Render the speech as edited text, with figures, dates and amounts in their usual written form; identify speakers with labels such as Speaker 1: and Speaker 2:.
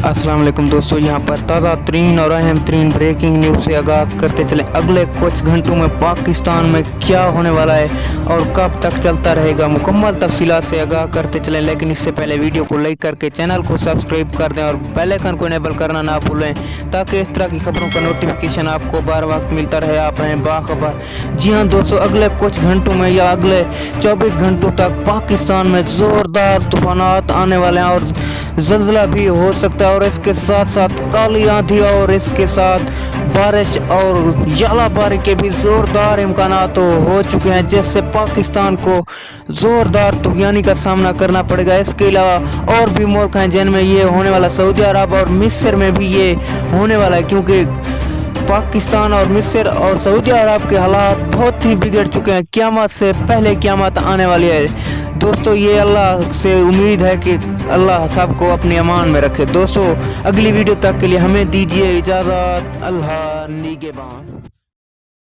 Speaker 1: अस्सलाम वालेकुम दोस्तों, यहाँ पर ताज़ा तरीन और अहम तरीन ब्रेकिंग न्यूज़ से आगाह करते चले। अगले कुछ घंटों में पाकिस्तान में क्या होने वाला है और कब तक चलता रहेगा, मुकम्मल तफसीलात से आगाह करते चलें। लेकिन इससे पहले वीडियो को लाइक करके चैनल को सब्सक्राइब कर दें और बेल आइकन को इनेबल करना ना भूलें, ताकि इस तरह की खबरों का नोटिफिकेशन आपको बार वक्त मिलता रहे। आप रहें बाखबर। जी हाँ दोस्तों, अगले कुछ घंटों में या अगले 24 घंटों तक पाकिस्तान में ज़ोरदार तूफानात आने वाले हैं और ज़लज़ला भी हो सकता है, और इसके साथ साथ काली आंधी और इसके साथ बारिश और यालाबारी के भी ज़ोरदार इम्कानात हो चुके हैं, जिससे पाकिस्तान को ज़ोरदार तूफ़ानी का सामना करना पड़ेगा। इसके अलावा और भी मुल्क हैं जिनमें ये होने वाला, सऊदी अरब और मिस्र में भी ये होने वाला है, क्योंकि पाकिस्तान और मिस्र और सऊदी अरब के हालात बहुत ही बिगड़ चुके हैं। क़यामत से पहले क़यामत आने वाली है दोस्तों। ये अल्लाह से उम्मीद है कि अल्लाह सबको अपनी अमान में रखे। दोस्तों, अगली वीडियो तक के लिए हमें दीजिए इजाज़त। अल्लाह निगहबान।